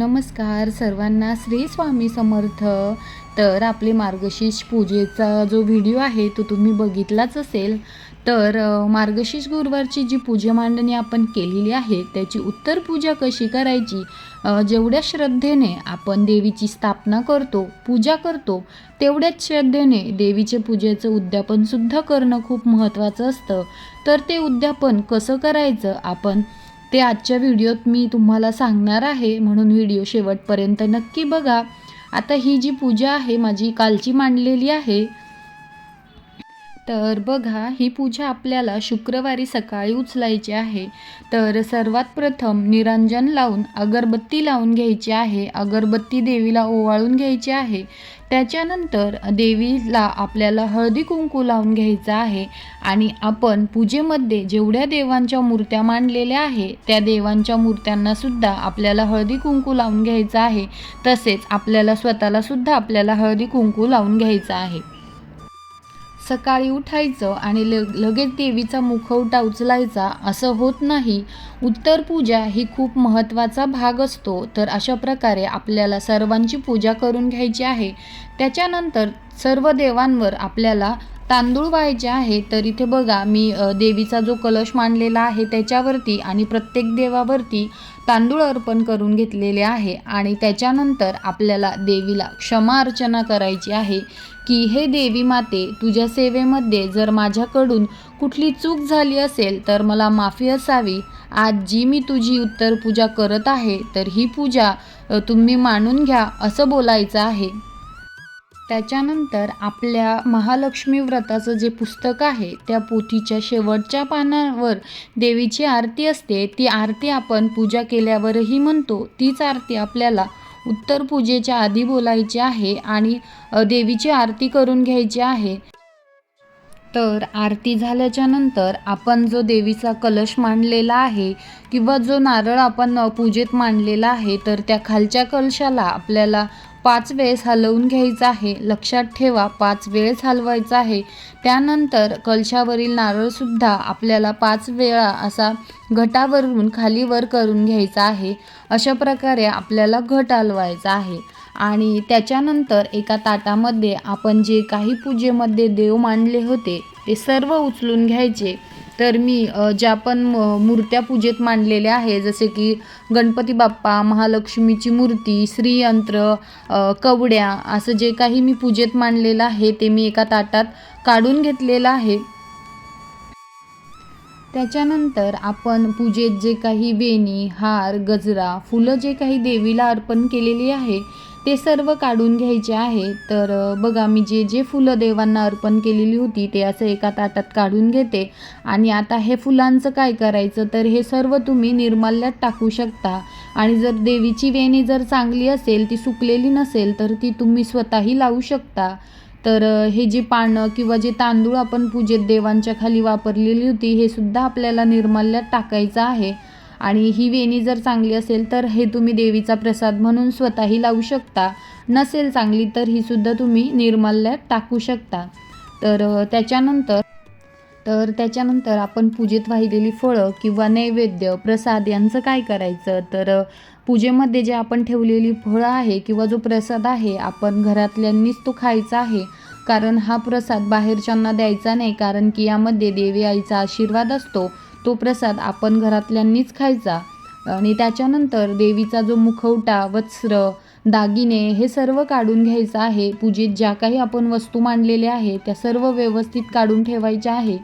नमस्कार सर्वांना, श्री स्वामी समर्थ। तर आपले मार्गशीर्ष पूजेचा जो व्हिडिओ आहे तो तुम्ही बघितलाच असेल। तर मार्गशीर्ष गुरुवारची जी पूजा मांडणी आपण केलेली आहे त्याची उत्तर पूजा कशी करायची, जेवढ्या श्रद्धेने आपण देवीची स्थापना करतो, पूजा करतो, तेवढ्याच श्रद्धेने देवीचे पूजेचं उद्यापनसुद्धा करणं खूप महत्त्वाचं असतं। तर ते उद्यापन कसं करायचं आपण ते आजच्या व्हिडिओत मी तुम्हाला सांगणार आहे, म्हणून व्हिडिओ शेवटपर्यंत नक्की बघा। आता ही जी पूजा आहे माझी कालची मांडलेली आहे। तर बघा, ही पूजा आपल्याला शुक्रवारी सकाळी उचलायची आहे। तर सर्वात प्रथम निरांजन लावून अगरबत्ती लावून घ्यायची आहे, अगरबत्ती देवीला ओवाळून घ्यायची आहे। त्याच्यानंतर देवीला आपल्याला हळदी कुंकू लावून घ्यायचं आहे आणि आपण पूजेमध्ये जेवढ्या देवांच्या मूर्त्या मांडलेल्या आहे त्या देवांच्या मूर्त्यांना सुद्धा आपल्याला हळदी कुंकू लावून घ्यायचं आहे। तसेच आपल्याला स्वतःला सुद्धा आपल्याला हळदी कुंकू लावून घ्यायचं आहे। सकाळी उठायचं आणि लगेच देवीचा मुखवटा उचलायचा असं होत नाही। उत्तर पूजा ही खूप महत्त्वाचा भाग असतो। तर अशा प्रकारे आपल्याला सर्वांची पूजा करून घ्यायची आहे। त्याच्यानंतर सर्व देवांवर आपल्याला तांदूळ व्हायचे आहे। तर इथे बघा, मी देवीचा जो कलश मांडलेला आहे त्याच्यावरती आणि प्रत्येक देवावरती तांदूळ अर्पण करून घेतलेले आहे। आणि त्याच्यानंतर आपल्याला देवीला क्षमा अर्चना करायची आहे की हे देवी माते, तुझ्या सेवेमध्ये जर माझ्याकडून कुठली चूक झाली असेल तर मला माफी असावी। आज जी मी तुझी उत्तर पूजा करत आहे तर ही पूजा तुम्ही मानून घ्या असं बोलायचं आहे। त्याच्यानंतर आपल्या महालक्ष्मी व्रताचं जे पुस्तक आहे त्या पोथीच्या शेवटच्या पानावर देवीची आरती असते। ती आरती आपण पूजा केल्यावरही म्हणतो। तीच आरती आपल्याला उत्तर पूजेच्या आधी बोलायची आहे आणि देवीची आरती करून घ्यायची आहे। तर आरती झाल्याच्या नंतर आपण जो देवीचा कलश मांडलेला आहे किंवा जो नारळ आपण पूजेत मांडलेला आहे तर त्या खालच्या कलशाला आपल्याला 5 वेळेस हलवून घ्यायचं आहे। लक्षात ठेवा, 5 वेळेस हलवायचं आहे। त्यानंतर कलशावरील नारळसुद्धा आपल्याला 5 वेळा असा घटावरून खाली वर करून घ्यायचा आहे। अशा प्रकारे आपल्याला घट हलवायचा आहे। आणि त्याच्यानंतर एका ताटामध्ये आपण जे काही पूजेमध्ये देव मांडले होते ते सर्व उचलून घ्यायचे। तर मी ज्या पण मूर्त्या पूजेत मांडलेल्या आहे, जसे की गणपती बाप्पा, महालक्ष्मीची मूर्ती, श्रीयंत्र, कवड्या, असं जे काही मी पूजेत मांडलेलं आहे ते मी एका ताटात काढून घेतलेलं आहे। त्याच्यानंतर आपण पूजेत जे काही वेणी, हार, गजरा, फुलं जे काही देवीला अर्पण केलेली आहे ते सर्व काढून घ्यायचे आहे। तर बघा, मी जे जे फुलं देवांना अर्पण केलेली होती ते असं एका ताटात काढून घेते। आणि आता हे फुलांचं काय करायचं, तर हे सर्व तुम्ही निर्माल्यात टाकू शकता। आणि जर देवीची वेणी जर चांगली असेल, ती सुकलेली नसेल, तर ती तुम्ही स्वतःही लावू शकता। तर हे जे पानं किंवा जे तांदूळ आपण पूजेत देवांच्या खाली वापरलेली होती हे सुद्धा आपल्याला निर्माल्यात टाकायचं आहे। आणि ही वेणी जर चांगली असेल तर हे तुम्ही देवीचा प्रसाद म्हणून स्वतःही लावू शकता, नसेल चांगली तर ही सुद्धा तुम्ही निर्माल्यात टाकू शकता। तर त्याच्यानंतर आपण पूजेत वाहिलेली फळं किंवा नैवेद्य, प्रसाद यांचं काय करायचं, तर पूजेमध्ये जे आपण ठेवलेली फळं आहे किंवा जो प्रसाद आहे आपण घरातल्यांनीच तो खायचा आहे। कारण हा प्रसाद बाहेरच्यांना द्यायचा नाही, कारण की यामध्ये देवी आईचा आशीर्वाद असतो। तो प्रसाद आपण घरातल्यांनीच खायचा। आणि त्याच्यानंतर देवीचा जो मुखवटा, वस्त्र, दागिने हे सर्व काढून घ्यायचं आहे। पूजेत ज्या काही आपण वस्तू मांडलेल्या आहे त्या सर्व व्यवस्थित काढून ठेवायच्या आहे।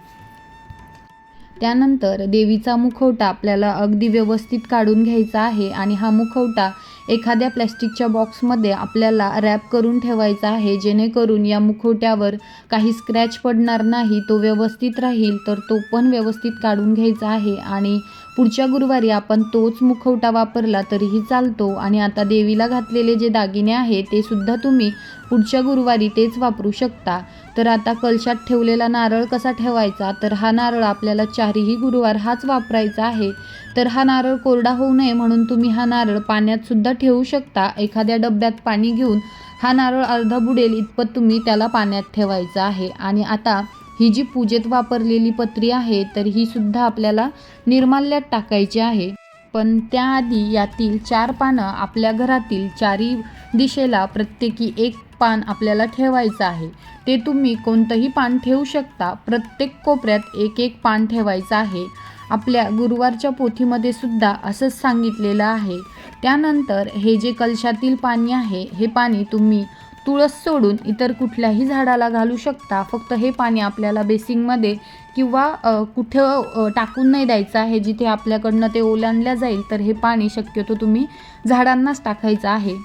त्यानंतर देवीचा मुखवटा आपल्याला अगदी व्यवस्थित काढून घ्यायचा आहे आणि हा मुखवटा एखाद्या प्लॅस्टिकच्या बॉक्समध्ये आपल्याला रॅप करून ठेवायचा आहे, जेणेकरून या मुखवट्यावर काही स्क्रॅच पडणार नाही, तो व्यवस्थित राहील। तर तो पण व्यवस्थित काढून घ्यायचा आहे आणि पुढच्या गुरुवारी आपण तोच मुखवटा वापरला तरीही चालतो। आणि आता देवीला घातलेले जे दागिने आहे ते सुद्धा तुम्ही पुढच्या गुरुवारी तेच वापरू शकता। तर आता कलशात ठेवलेला नारळ कसा ठेवायचा, तर हा नारळ आपल्याला 4ही गुरुवार हाच वापरायचा आहे। तर हा नारळ कोरडा होऊ नये म्हणून तुम्ही हा नारळ पाण्यात सुद्धा ठेवू शकता। एखाद्या डब्यात पाणी घेऊन हा नारळ अर्धा बुडेल इतपत तुम्ही त्याला पाण्यात ठेवायचं आहे। आणि आता ही जी पूजेत वापरलेली पत्री आहे तर ही सुद्धा आपल्याला निर्माल्यात टाकायची आहे। पण त्याआधी यातील 4 पानं आपल्या घरातील चारी दिशेला प्रत्येकी एक पान आपल्याला ठेवायचं आहे. ते तुम्ही कोणतंही पान ठेवू शकता. प्रत्येक कोपऱ्यात एक एक पान ठेवायचं आहे. आपल्या गुरुवारच्या पोथीमध्ये सुद्धा असंच सांगितलेलं आहे. त्यानंतर हे जे कलशातील पाणी आहे, हे पाणी तुम्ही तुळस सोडून इतर कुठल्याही झाडाला घालू शकता. फक्त हे पाणी आपल्याला बेसिंगमध्ये किंवा कुठं टाकून नाही द्यायचं आहे. जिथे आपल्याकडनं ते ओलांडल्या जाईल तर हे पाणी शक्यतो तुम्ही झाडांनाच टाकायचं आहे.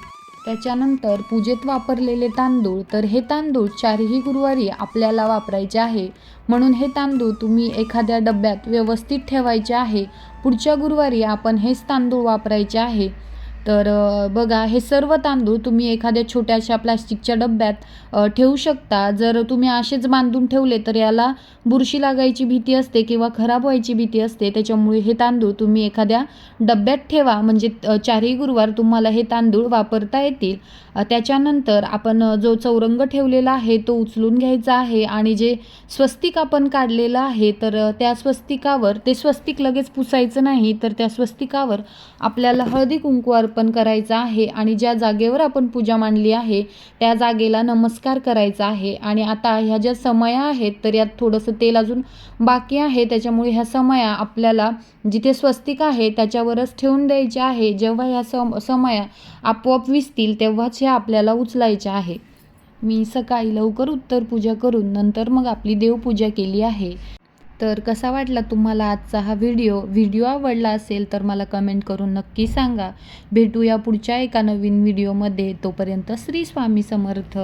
त्याच्यानंतर पूजेत वापरलेले तांदूळ, तर हे तांदूळ 4ही गुरुवारी आपल्याला वापरायचे आहे. म्हणून हे तांदूळ तुम्ही एखाद्या डब्यात व्यवस्थित ठेवायचे आहे. पुढच्या गुरुवारी आपण हेच तांदूळ वापरायचे आहे. तर बघा, हे सर्व तांदूळ तुम्ही एखाद्या छोट्याशा प्लास्टिकच्या डब्यात ठेवू शकता. जर तुम्ही असेच बांधून ठेवले तर याला बुरशी लागायची भीती असते किंवा खराब व्हायची भीती असते. त्याच्यामुळे हे तांदूळ तुम्ही एखाद्या डब्यात ठेवा, म्हणजे 4ही गुरुवार तुम्हाला हे तांदूळ वापरता येतील. त्याच्यानंतर आपण जो चौरंग ठेवलेला आहे तो उचलून घ्यायचा आहे आणि जे स्वस्तिक आपण काढलेलं आहे, तर त्या स्वस्तिकावर, ते स्वस्तिक लगेच पुसायचं नाही, तर त्या स्वस्तिकावर आपल्याला हळदी कुंकू अर्पण करायचं आहे आणि ज्या जागेवर आपण पूजा मांडली आहे त्या जागेला नमस्कार करायचा आहे. आणि आता ह्या ज्या समया आहेत, तर यात थोडंसं तेल अजून बाकी आहे. त्याच्यामुळे ह्या समया आपल्याला जिथे स्वस्तिक आहे त्याच्यावरच ठेवून द्यायच्या आहे. जेव्हा ह्या समया आपोआप विसतील तेव्हाच ह्या आपल्याला उचलायच्या आहे. मी सकाळी लवकर उत्तर पूजा करून नंतर मग आपली देवपूजा केली आहे. तर कसा वाटला तुम्हाला आजचा हा व्हिडिओ आवडला असेल तर मला कमेंट करून नक्की सांगा. भेटूया पुढच्या एका नवीन व्हिडिओमध्ये. तोपर्यंत श्री स्वामी समर्थ.